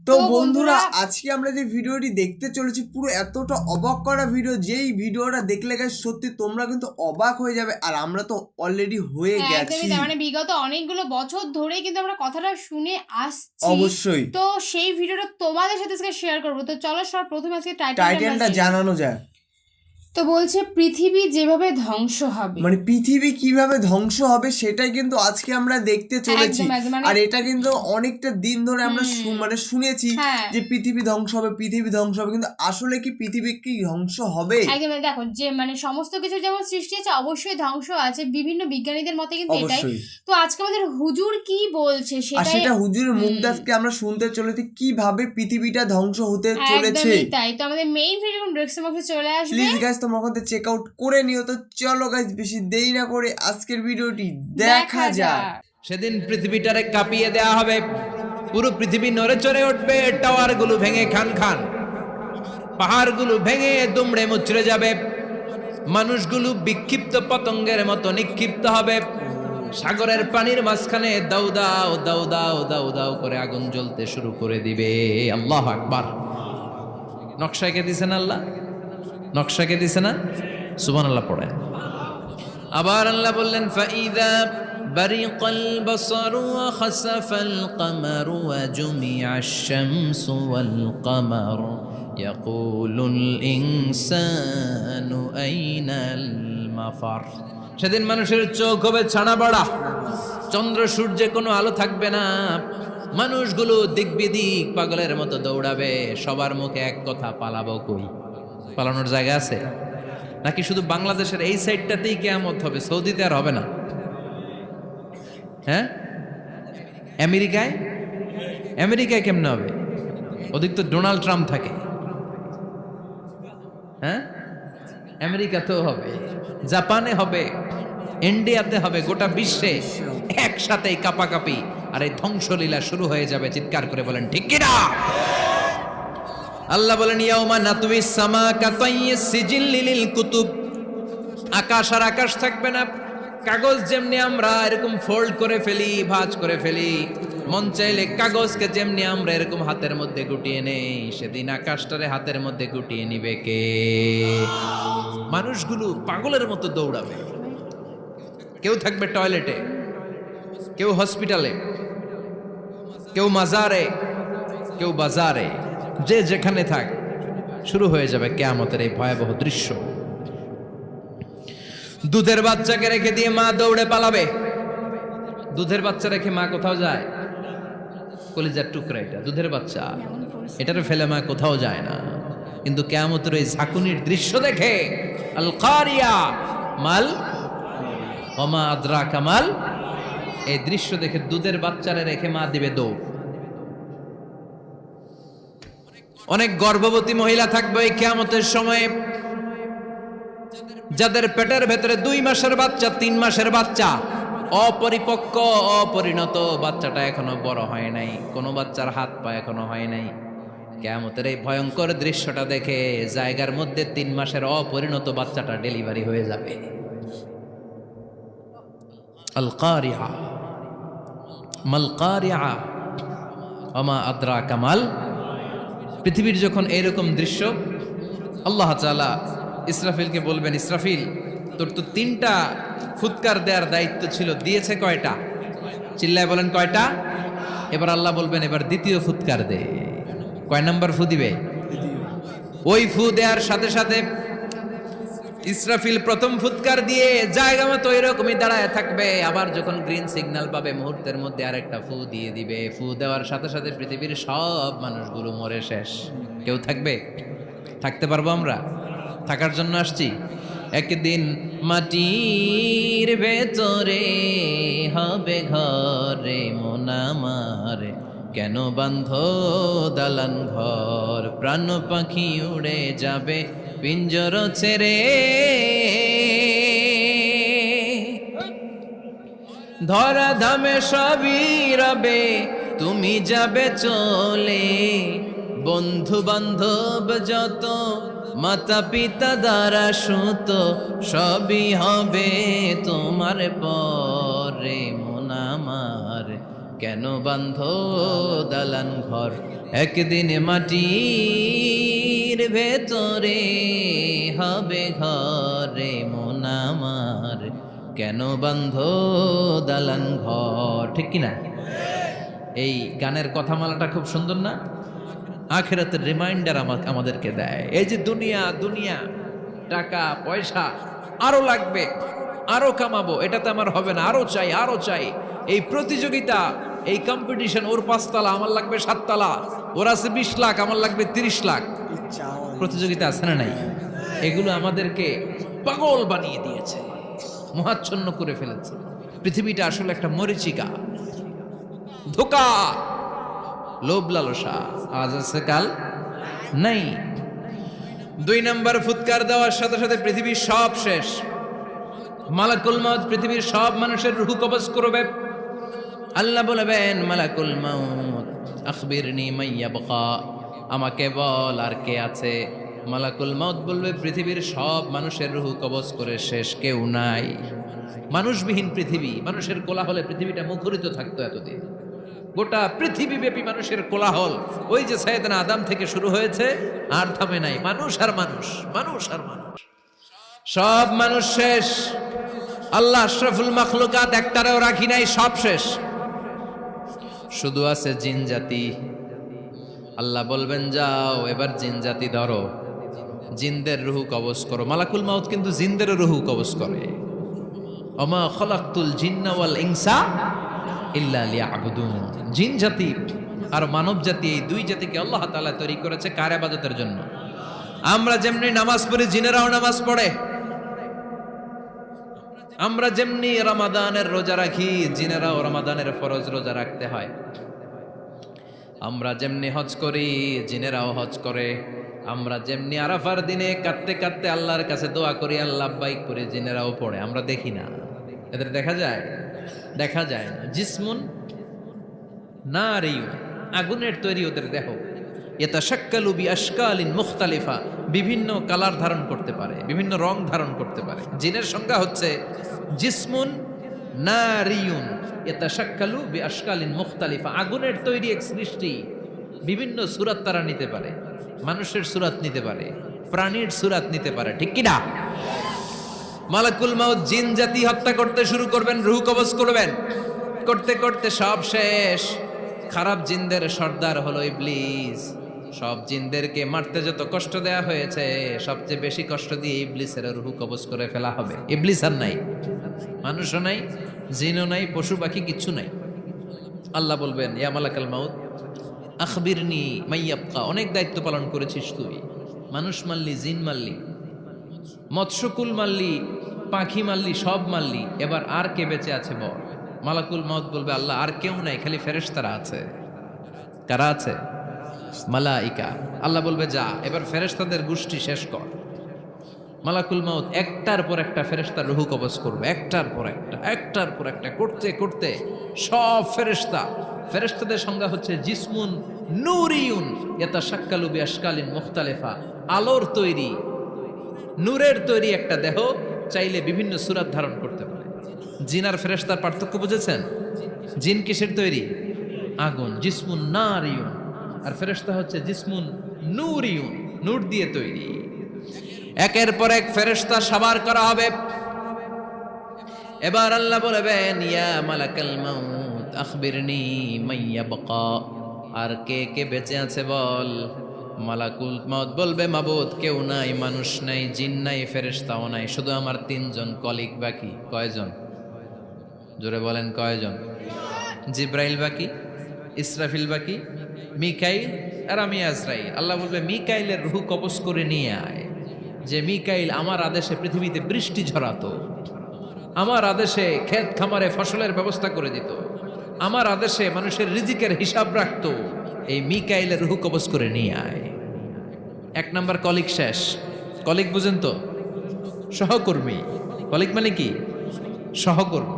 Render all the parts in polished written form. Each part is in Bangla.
তো বন্ধুরা আজকে আমরা যে ভিডিওটি দেখতে চলেছি পুরো এতটা অবাক করা ভিডিও, যেই ভিডিওটা দেখলে গাইস সত্যি তোমরা কিন্তু অবাক হয়ে যাবে। আর আমরা তো অলরেডি হয়ে গেছি, মানে বিগত অনেকগুলো বছর ধরে কিন্তু আমরা কথাটা শুনে আসছি। অবশ্যই তো সেই ভিডিওটা তোমাদের সাথে আজকে শেয়ার করব। তো চলো প্রথমে আজকে টাইটেলটা জানানো যায়। তো বলছে পৃথিবী যেভাবে ধ্বংস হবে, মানে পৃথিবী কিভাবে ধ্বংস হবে সেটাই কিন্তু আজকে আমরা দেখতে চলেছি। আর এটা কিন্তু অনেকটা দিন ধরে আমরা মানে শুনেছি যে পৃথিবী ধ্বংস হবে, পৃথিবী ধ্বংস হবে, কিন্তু আসলে কি পৃথিবী কি ধ্বংস হবে? একদম দেখো যে মানে সমস্ত কিছু যেমন সৃষ্টি আছে অবশ্যই ধ্বংস আছে, বিভিন্ন বিজ্ঞানীদের মতে কিন্তু এটাই। তো আজকে আমাদের হুজুর কি বলছে সেটা হুজুরের মুখ থেকে আমরা শুনতে চলেছি কিভাবে পৃথিবীটা ধ্বংস হতে চলেছে। তাই তো আমাদের মেইন ভিডিও ডেসক্রিপশন বক্সে চলে আসবে, প্লিজ গাইস তোমরা ওখান থেকে চেক আউট করে নিও। তো চলো গাইস বেশি দেরি না করে আজকের ভিডিওটি দেখা যাক। সেদিন পৃথিবীটারে কাঁপিয়ে দেয়া হবে, পুরো পৃথিবী নড়ে চড়ে উঠবে, টাওয়ার গুলো ভেঙে খান খান, পাহাড় গুলো ভেঙে দুমড়ে মুচড়ে যাবে, মানুষগুলো বিক্ষিপ্ত পতঙ্গের মতো নিক্ষিপ্ত হবে, সাগরের পানির মাঝখানে দাউ দাউ দাউ দাউ দাউ দাউ করে আগুন জ্বলতে শুরু করে দিবে। আল্লাহু আকবার। নকশা এঁকে দিছেন আল্লাহ, নকশা এঁকে দিছে না? সুবহানাল্লাহ পড়েন। আবার আল্লাহ বললেন ফাইদা বারিকাল বাসারু ওয়া খাসাফাল কামারু ওয়া জুমিআশ শামসু ওয়াল কামার ইয়াকুলুল ইনসানু আইনাল মাফার। সেদিন মানুষের চোখ হবে ছানা বড়া, চন্দ্র সূর্যে কোনো আলো থাকবে না, মানুষগুলো দিক বিদিক পাগলের মতো দৌড়াবে, সবার মুখে এক কথা, পালাবো কই? পালানোর জায়গা আছে নাকি শুধু বাংলাদেশের এই সাইডটাতেই কিয়ামত হবে? সৌদিতে আর হবে না? হ্যাঁ, আমেরিকায় আমেরিকায় কেমনে হবে? ওদিক তো ডোনাল্ড ট্রাম্প থাকে। হ্যাঁ, আমেরিকাতেও হবে, জাপানে হবে, ইন্ডিয়াতে হবে, গোটা বিশ্বে একসাথে কাপাকাপি আর এই ধ্বংসলীলা শুরু হয়ে যাবে। চিৎকার করে বলেন ঠিক কিনা? আল্লাহ বলেন ইয়াউমা নাতুইস সামা কাতাইয়িস সিজিল্লি লিল কুতুব। আকাশ আর আকাশ থাকবে না, কাগজ যেমনি আমরা এরকম ফোল্ড করে ফেলি, ভাঁজ করে ফেলি, মন চাইলে কাগজকে যেমনি আমরা এরকম হাতের মধ্যে গুটিয়ে নেই, সেদিন আকাশটারে হাতের মধ্যে গুটিয়ে নিবে কে? মানুষগুলো পাগলের মতো দৌড়াবে। কেউ থাকবে টয়লেটে, কেউ হসপিটালে, কেউ মাজারে, কেউ বাজারে, যে যেখানে থাক, শুরু হয়ে যাবে কিয়ামতের এই ভয়াবহ দৃশ্য। দুধের বাচ্চাকে রেখে দিয়ে মা দৌড়ে পালাবে। দুধের বাচ্চা রেখে মা কোথাও যায়? কলিজার টুকরা এটা, দুধের বাচ্চা, এটারে ফেলে মা কোথাও যায় না। কিন্তু কিয়ামতের এই ঝাঁকুনির দৃশ্য দেখে আল কারিয়া মাল ওমা আদরাকা মাল, এই দৃশ্য দেখে দুধের বাচ্চারে রেখে মা দিবে দৌড়। অনেক গর্ভবতী মহিলা থাকবে এই কিয়ামতের সময়ে, যাদের পেটের ভেতরে 2 মাসের বাচ্চা, 3 মাসের বাচ্চা, অপরিপক্ক অপরিণত, বাচ্চাটা এখনো বড় হয় নাই, কোনো বাচ্চার হাত পা এখনো হয় নাই। কিয়ামতের এই ভয়ঙ্কর দৃশ্যটা দেখে জায়গার মধ্যে 3 মাসের অপরিণত বাচ্চাটা ডেলিভারি হয়ে যাবে। আল কারিয়া মাল কারিয়া ওমা আদরাকা মাল। পৃথিবীর যখন এরকম দৃশ্য, আল্লাহ তাআলা ইসরাফিলকে বলবেন, ইসরাফিল তোর তো 3টা ফুৎকার দেওয়ার দায়িত্ব ছিল, দিয়েছে কয়টা? চিল্লায় বলেন কয়টা? এবার আল্লাহ বলবেন এবার দ্বিতীয় ফুৎকার দে। কয় নাম্বার ফু দিবে? ওই ফু দেওয়ার সাথে সাথে ইসরাফিল প্রথম ফুৎকার দিয়ে জায়গা মতো এরকমই দাঁড়ায় থাকবে, আবার যখন গ্রিন সিগন্যাল পাবে মুহূর্তের মধ্যে আরেকটা ফু দিয়ে দিবে। ফু দেওয়ার সাথে সাথে পৃথিবীর সব মানুষগুলো মরে শেষ। কেউ থাকবে? থাকতে পারবো আমরা? থাকার জন্য আসছি। একদিন মাটির ভেতরে হবে ঘরে মন আমার, কেন বান্ধ দালান ঘর, প্রাণ পাখি উড়ে যাবে পিঞ্জর ছেড়ে, ধরা ধামে সবই রবে তুমি যাবে চলে, বন্ধু বান্ধব যত মাতা পিতা দ্বারা সুত সবই হবে তোমার পরে মন আমার, কেন বান্ধ দালান ঘর, একদিন মাটির ভেতরে হবে ঘরে মন আমার, কেন বান্ধ দালান ঘর। ঠিক কিনা? এই গানের কথামালাটা খুব সুন্দর না? আখিরাতের রিমাইন্ডার আমাদেরকে দেয়। এই যে দুনিয়া দুনিয়া, টাকা পয়সা আরো লাগবে, আরো কামাবো, এটাতে আমার হবে না, আরো চাই আরো চাই। এই প্রতিযোগিতা, এই কম্পিটিশন, ওর 5 তলা আমার লাগবে 7 তলা, ওর আছে 20 লাখ আমার লাগবে 30 লাখ, প্রতিযোগিতা আছে না নাই? এগুলো আমাদেরকে পাগল বানিয়ে দিয়েছে, মোহাচ্ছন্ন করে ফেলেছে। পৃথিবীটা আসলে একটা মরীচিকা, ধোঁকা, লোভ লালসা, আজ আছে কাল নাই। 2 নম্বর ফুৎকার দেওয়ার সাথে সাথে পৃথিবীর সব শেষ। মালাকুল মউত পৃথিবীর সব মানুষের রূহ কবজ করবে। আল্লাহ বলবেন, মালাকুল মউত আখবিরনি মাইয়াবকা, আমাকে বল আর কে আছে। মালাকুল মউত বলবে, পৃথিবীর সব মানুষের রূহ কবজ করে শেষ, কেউ নাই। মানুষবিহীন পৃথিবী, মানুষের কোলাহলে পৃথিবীটা মুখরিত থাকতো এতদিন। গোটা পৃথিবীব্যাপী মানুষের কোলাহল, ওই যে সাইয়েদনা আদম থেকে শুরু হয়েছে, আর থামে নাই। মানুষ আর মানুষ, মানুষ আর মানুষ, সব মানুষ শেষ। আল্লাহ আশরাফুল মাখলুকাত একটারেও রাখি নাই, সব শেষ। শুধু আছে জিন জাতি। আল্লাহ বলবেন, যাও এবার জিন জাতি ধরো, জিনদের রুহু কবজ করো। মালাকুল মাউত কিন্তু জিনদেরও রুহু কবজ করে। ওমা খলাকতুল জিন্না ওয়াল ইনসা ইল্লা লিয়াবুদুন। জিন জাতি আর মানব জাতি, এই 2 জাতিকে আল্লাহ তাআলা তৈরি করেছে কার ইবাদতের জন্য। আমরা যেমনি নামাজ পড়ি, জিনেরাও নামাজ পড়ে। আমরা যেমনি রমাদানের রোজা রাখি, জিনেরাও রমাদানের ফরজ রোজা রাখতে হয়। আমরা যেমনি হজ করি, জিনেরাও হজ করে। আমরা যেমনি আরাফার দিনে কাঁদতে কাঁদতে আল্লাহর কাছে দোয়া করি, আল্লাহ লাব্বাইক করে, জিনেরাও পড়ে। আমরা দেখি না, এদের দেখা যায়? দেখা যায় না। জিসমুন নারিয়ুন, আগুনের তৈরি ওদের দেহ। ইয়াতাশাক্কালু বিআশকালিন মুখতালিফা, বিভিন্ন কালার ধারণ করতে পারে, বিভিন্ন রং ধারণ করতে পারে। জিনের সংজ্ঞা হচ্ছে জিসমুন নারিয়ুন ইয়াতাশাক্কালু বিআশকালিন মুখতালিফা, আগুনের তৈরি এক সৃষ্টি, বিভিন্ন সূরত তারা নিতে পারে। মানুষের সূরত নিতে পারে, প্রাণীর সূরত নিতে পারে। ঠিক কি না? মালাকুল মাউত জিন জাতি হত্যা করতে শুরু করবেন, রূহ কবজ করবেন। করতে করতে সব শেষ। খারাপ জিনদের সর্দার হলো ইবলিস। সব জিনদেরকে মারতে যত কষ্ট দেয়া হয়েছে, সবচেয়ে বেশি কষ্ট দিয়ে ইবলিসের রূহ কবজ করে ফেলা হবে। ইবলিস আর নাই, মানুষও নাই, জিনও নাই, পশু পাখি কিচ্ছু নাই। আল্লাহ বলবেন, ইয়া মালাকাল মাউত আখবিরনি মাইয়াবকা, অনেক দায়িত্ব পালন করেছিস তুই। মানুষ মারলি, জিন মারলি, মৎস্যকুল মারলি, পাখি মারলি, সব মারলি, এবার আর কে বেঁচে আছে বল। মালাকুল মউত বলবে, আল্লাহ আর কেউ নাই, খালি ফেরেশতারা আছে। কারা আছে? মালাইকা। আল্লাহ বলবে, যা এবার ফেরেশতাদের গোষ্ঠী শেষ কর। মালাকুল মউত একটার পর একটা ফেরেশতার রূহ কবজ করবে, একটার পর একটা, একটার পর একটা, করতে করতে সব ফেরেশতা। ফেরেশতাদের সংজ্ঞা হচ্ছে জিসমুন নূরিয়ুন ইয়াতাশাক্কালু বিআশকালিন মুখতালিফা, আলোর তৈরি, নূরের তৈরি একটা দেহ, চাইলে বিভিন্ন সূরত ধারণ করতে পারে। জিন আর ফেরেশতার পার্থক্য বুঝেছেন? জিন কিসের তৈরি? আগুন, জিসমুন নারিয়ুন। আর ফেরেশতা হচ্ছে জিসমুন নূরিয়ুন, নূর দিয়ে তৈরি। একের পর এক ফেরেশতা সাবার করা হবে। এবার আল্লাহ বলবেন, ইয়া মালাকাল মাউত আখবিরনি মাইয়াবকা, আর কে কে বেঁচে আছে বল। মালাকুল মউত বলবে, মাবুদ কেউ নাই, মানুষ নাই, জিন নাই, ফেরেশতাও নাই, শুধু আমার 3 জন কলিগ বাকি। কয়জন? জোরে বলেন, কয়জন? জিব্রাইল বাকি, ইসরাফিল বাকি, মিকাইল আর আমি আজরাইল। আল্লাহ বলবে, মিকাইলের রূহ কবজ করে নিয়ে আয়। যে মিকাইল আমার আদেশে পৃথিবীতে বৃষ্টি ঝরাতো, আমার আদেশে ক্ষেত খামারে ফসলের ব্যবস্থা করে দিত, আমার আদেশে মানুষের রিজিকের হিসাব রাখতো, এই মিকাইলের রূহ কবজ করে নিয়ে আয়। 1 নাম্বার কলিগ শেষ। কলিগ বুঝেন তো? সহকর্মী। কলিগ মানে কি? সহকর্মী।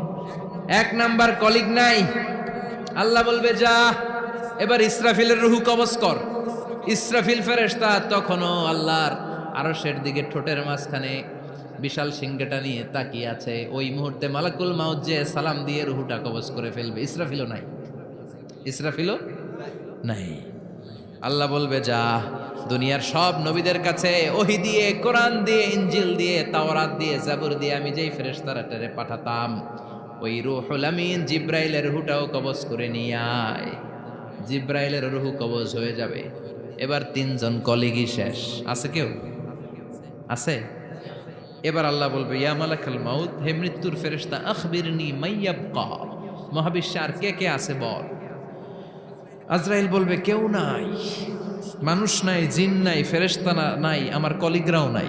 1 নাম্বার কলিগ নাই। আল্লাহ বলবে, যা এবার ইসরাফিলের রূহ কবজ কর। ইসরাফিল ফেরেশতা তখনও আল্লাহর আরশের দিকে ঠোঁটের মাঝখানে বিশাল সিংহটা নিয়ে তাকিয়ে আছে। ওই মুহূর্তে মালাকুল মাউত যে সালাম দিয়ে রূহটা কবজ করে ফেলবে। ইসরাফিলও নাই। ইসরাফিলও নাই। আল্লাহ বলবে যা দুনিয়ার সব নবীদের কাছে ওহী দিয়ে, কোরআন দিয়ে, ইনজিল দিয়ে, তাওরাত দিয়ে, জাবুর দিয়ে আমি যেই ফেরেশতাটারে পাঠাতাম, ওই রূহুল আমিন জিব্রাইলের রূহটাও কবজ করে নিয়ে আয়। জিব্রাইলের রূহ কবজ হয়ে যাবে। এবার 3 জন কলিগই শেষ। আছে কেউ? আছে? এবার আল্লাহ বলবে ইয়া মালাকাল মাউত, হে মৃত্যুর ফেরেশতা, আখবিরনি মাইয়াবকা, মহাবিশ্বে আর কে কে আছে বল। আজরাইল বলবে কেউ নাই, মানুষ নাই, জিন নাই, ফেরেশতা নাই, আমার কলিগরাও নাই,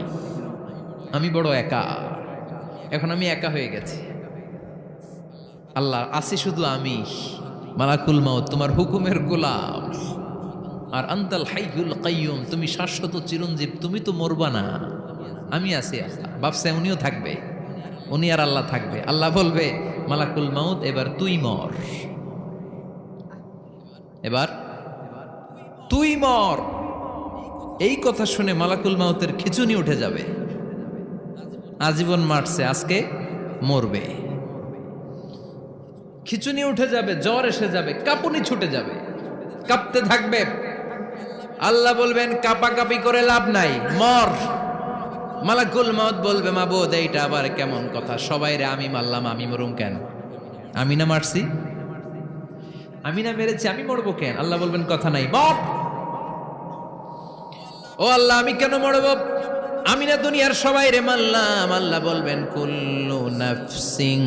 আমি বড় একা। এখন আমি একা হয়ে গেছি। আল্লাহ আসি শুধু আমি, মালাকুল মাউত তোমার হুকুমের গোলাম, আর আনতাল হাইয়ুল কাইয়ুম, তুমি শাশ্বত চিরঞ্জীব, তুমি তো মরবা না, আমি আছি। ভাবছে উনিও থাকবে, উনি আর আল্লাহ থাকবে। আল্লাহ বলবে মালাকুল মাউত এবার তুই মর, এবার তুই মর। এই কথা শুনে মালাকুল মাউতের খিচুনি উঠে যাবে। আজীবন মারছে, আজকে মরবে। খিচুনি উঠে যাবে, জ্বর এসে যাবে, কাঁপুনি ছুটে যাবে, কাঁপতে থাকবে। আল্লাহ বলবেন কাঁপাকাঁপি করে লাভ নাই, মর। মালাকুল মাউত বলবে মাবুদ এইটা আবার কেমন কথা, সবাই রে আমি মারলাম, আমি মরুম কেন? আমি না মারছি, আমি না মেরেছি, আমি মরবো কেন? আল্লাহ বলবেন কথা নাই, মর। ও আল্লাহ আমি কেন মরব? আমি না দুনিয়ার সবাই রে মারলাম। আল্লাহ বলবেন কুল্লু নাফসিন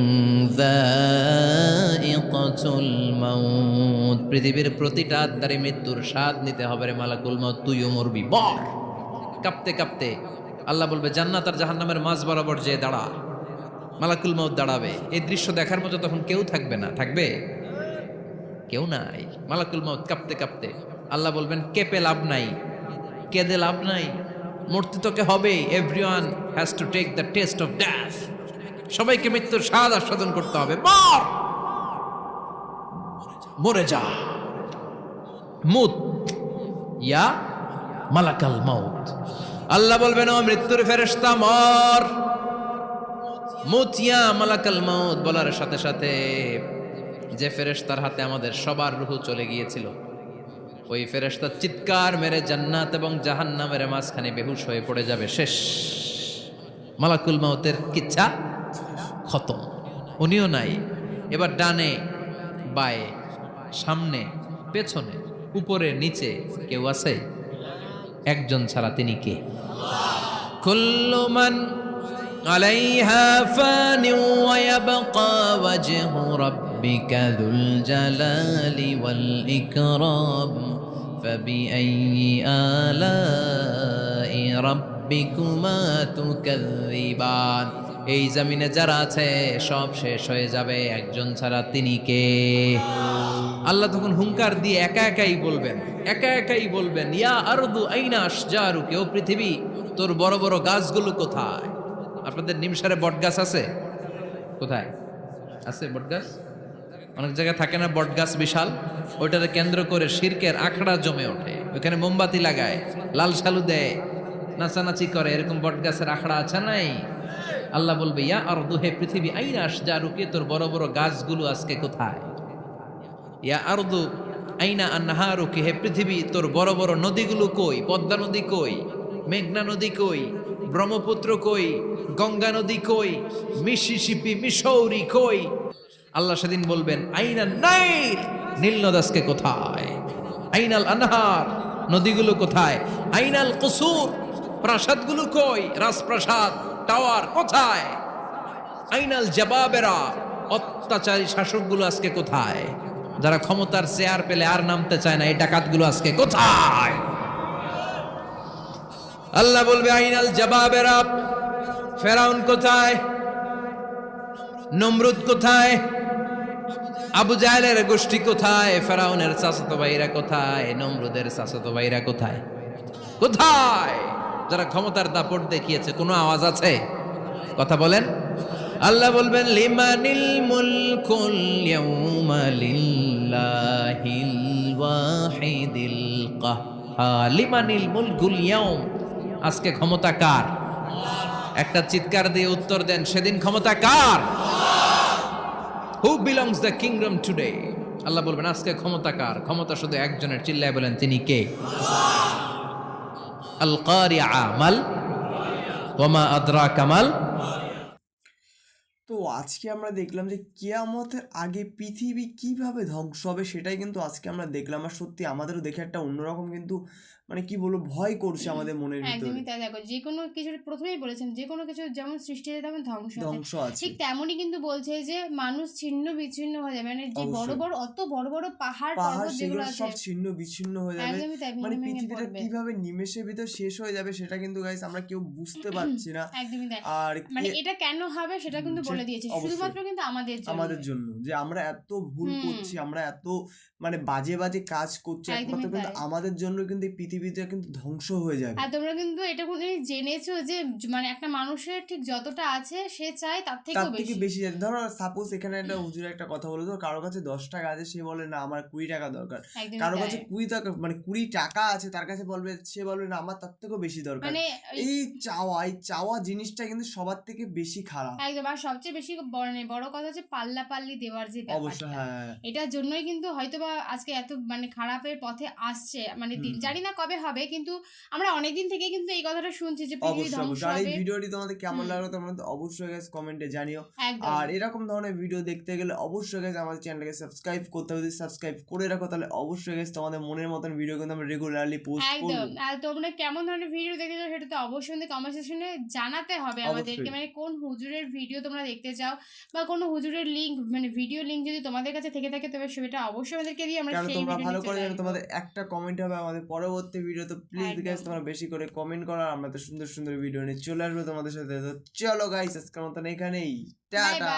যায়িকাতুল মাউত, পৃথিবীর প্রতিটা আত্মারে মৃত্যুর স্বাদ নিতে হবে রে মালাকুল মাউত, তুইও মরবি, মর। কাঁপতে কাঁপতে আল্লাহ বলবে জান্নাত আর জাহান্নামের মাঝ বরাবর যে দাঁড়া। মালাকুল মাউত দাঁড়াবে। এই দৃশ্য দেখার মতো তখন কেউ থাকবে না, থাকবে কেউ নাই। মালাকুল মাউত কাঁপতে কাঁপতে আল্লাহ বলবেন কেঁপে লাভ নাই, কেঁদে লাভ নাই, মরতে তোকে হবে। Everyone has to take the test of death, সবাইকে মৃত্যুর স্বাদ আস্বাদন করতে হবে। মর, মরে যা, মুত ইয়া মালাকাল মাউত। আল্লাহ বলবেন ও মৃত্যুর ফেরেশতা মর, মুত ইয়া মালাকাল মাউত। বলার সাথে সাথে যে ফেরেশতার হাতে আমাদের সবার রূহ চলে গিয়েছিল, ওই ফেরেশতা চিৎকার মেরে জান্নাত এবং জাহান্নামের মাঝখানে বেহুশ হয়ে পড়ে যাবে, শেষ। মালাকুল মাউতের কিচ্ছা খতম, উনিও নাই। এবার ডানে বায়ে, সামনে পেছনে, উপরে নিচে কেউ আছে? একজন ছাড়া, তিনি কে? কুল্লু মান আলাইহা ফানি ওয়া ইয়াবকা ওয়াজহু রাব্বিকা যুল জালালি ওয়াল ইকরাম ফাবিআইয়ি আলাই রাব্বিকুমা তুকাযযিবান। এই জমিনে যারা আছে সব শেষ হয়ে যাবে, একজন ছাড়া, তিনি কে? আল্লাহ তখন হুঙ্কার দিয়ে একা একাই বলবেন, একা একাই বলবেন ইয়া আরদু আইনা আশজারুকা, ও পৃথিবী তোর বড় বড় গাছগুলো কোথায়? আপনাদের নিমসারে বট গাছ আছে? কোথায় আছে বট গাছ? অনেক জায়গায় থাকে না বট গাছ বিশাল, ওইটাকে কেন্দ্র করে শিরকের আখড়া জমে ওঠে, ওখানে মোমবাতি লাগায়, লাল সালু দেয়, নাচানাচি করে, এরকম বট গাছের আখড়া আছে নাই? আল্লাহ বলবে ইয়া আরদু, হে পৃথিবী, আইনা আশজারুকা, তোর বড় বড় গাছগুলো আজকে কোথায়? ইয়া আরদু আইনা আনহারুকা, হে পৃথিবী তোর বড় বড় নদীগুলো কই? পদ্মা নদী কই? মেঘনা নদী কই? ব্রহ্মপুত্র কই? গঙ্গা নদী কই? মিসিসিপি, মিসৌরি কই? আল্লাহ সেদিন বলবেন আইনা নাইল, নীল নদ আজকে কোথায়? আইনাল আনহার, নদীগুলো কোথায়? আইনাল কুসুর, প্রাসাদগুলো কই? রাজপ্রাসাদ, টাওয়ার কোথায়? আইনাল জাবাবেরা, অত্যাচারী শাসকগুলো আজকে কোথায়? যারা ক্ষমতার চেয়ার পেলে আর নামতে চায় না, এই ডাকাতগুলো আজকে কোথায়? আল্লাহ বলবে আইনাল জাবাবেরা, ফেরাউন কোথায়? নমরুদ কোথায়? আবু জাহেলের গোষ্ঠী কোথায়? ফেরাউনের চাচাতো ভাইরা কোথায়? নমরুদের চাচাতো ভাইরা কোথায়? কোথায়? যারা ক্ষমতার দাপট দেখিয়েছে, কোনো আওয়াজ আছে? কথা বলেন। আল্লাহ বলবেন লিমানিল মুলকুল ইয়াউমা লিল্লাহিল ওয়াহিদিল কাহ্হার, লিমানিল মুলকুল ইয়াউম, আজকে ক্ষমতা কার? একটা চিৎকার দিয়ে উত্তর দেন, সেদিন ক্ষমতা কার? Who belongs the kingdom today? আল্লাহ বলবেন আজকে ক্ষমতা কার? ক্ষমতা শুধু একজনের, চিল্লায় বলেন তিনি কে? আল কারিআ মাল ওয়া মা আদরাকা মাল। তো আজকে আমরা দেখলাম যে কিয়ামতের আগে পৃথিবী কিভাবে ধ্বংস হবে সেটাই কিন্তু আজকে আমরা দেখলাম। আর সত্যি আমাদেরও দেখে একটা অন্যরকম কিন্তু মানে কি বলবো, ভয় করছে আমাদের মনের ভিতরে। একদমই তাই। দেখো, যে কোনো কিছুর প্রথমেই বলেছেন, যে কোনো কিছু যেমন সৃষ্টি হয় তেমন ধ্বংস আছে, ঠিক তেমনই কিন্তু বলছে যে মানুষ ছিন্ন বিচ্ছিন্ন হয়ে যাবে। মানে যে বড় বড় অত বড় বড় পাহাড় পর্বত যেগুলো আছে সব ছিন্ন বিচ্ছিন্ন হয়ে যাবে। একদমই তাই, মানে ভেঙে ভেঙে পৃথিবীটা পড়বে। কিভাবে নিমেষের ভিতর শেষ হয়ে যাবে সেটা কিন্তু গাইস আমরা কেউ বুঝতে পারছি না। একদমই তাই। আর মানে এটা কেন হবে সেটা কিন্তু বলে দিয়েছে, শুধুমাত্র কিন্তু আমাদের জন্য যে আমরা এত ভুল করছি, আমরা এত মানে বাজে বাজে কাজ করছি, একমাত্র কিন্তু আমাদের জন্য কিন্তু এই পৃথিবীটা কিন্তু ধ্বংস হয়ে যাবে। আর তোমরা কিন্তু এটা কোনদিন জেনেছো যে মানে একটা মানুষের ঠিক যতটা আছে সে চায় তার থেকে বেশি যায়। ধরো সাপোজ এখানে একটা হুজুর একটা কথা বলে, ধরো কারো কাছে 10 টাকা আছে, সে বলে না আমার 20 টাকা দরকার। কারো কাছে 20 টাকা মানে 20 টাকা আছে, তার কাছে বলবে, সে বলবে না আমার তার থেকেও বেশি দরকার। মানে এই চাওয়া জিনিসটা কিন্তু সবার থেকে বেশি খারাপ। একদম। আর সবচেয়ে বেশি বড় কথা হচ্ছে পাল্লাপাল্লি দেওয়ার যে অবশ্যই, হ্যাঁ, এটার জন্যই কিন্তু হয়তোবা আজকে এত মানে খারাপের পথে আসছে। মানে জানি না কবে হবে, কিন্তু আমরা অনেকদিন থেকে কিন্তু এই কথাটা শুনছি যে পৃথিবী ধ্বংস হবে। আর এই ভিডিওটি তোমাদের কেমন লাগলো তোমরা অবশ্যই গাইস কমেন্টে জানিও। আর এরকম ধরনের ভিডিও দেখতে গেলে অবশ্যই গাইস আমাদের চ্যানেলটাকে সাবস্ক্রাইব করতে হবে। যদি সাবস্ক্রাইব করে রাখো তাহলে অবশ্যই গাইস তোমাদের মনের মতন ভিডিও কিন্তু আমরা রেগুলারলি পোস্ট করব। একদম। আর তোমরা কেমন ধরনের ভিডিও দেখতে চাও সেটা তো অবশ্যই কমেন্ট সেকশনে জানাতে হবে আমাদেরকে। মানে কোন হুজুরের ভিডিও তোমরা দেখতে চাও বা কোন হুজুরের লিংক মানে ভিডিও লিংক যদি তোমাদের কাছে থেকে থাকে তবে সেটা অবশ্যই আমাদেরকে দিয়ে আমরা সেই ভিডিও তোমরা ভালো করে জানো তোমাদের একটা কমেন্ট হবে আমাদের পরবর্তী ভিডিও। তো প্লিজ গাইস তোমরা বেশি করে কমেন্ট করো, আমরা তো সুন্দর সুন্দর ভিডিও নিয়ে চলে আসবো তোমাদের সাথে। তো চলো গাইস আজকের মতন এখানেই টাটা।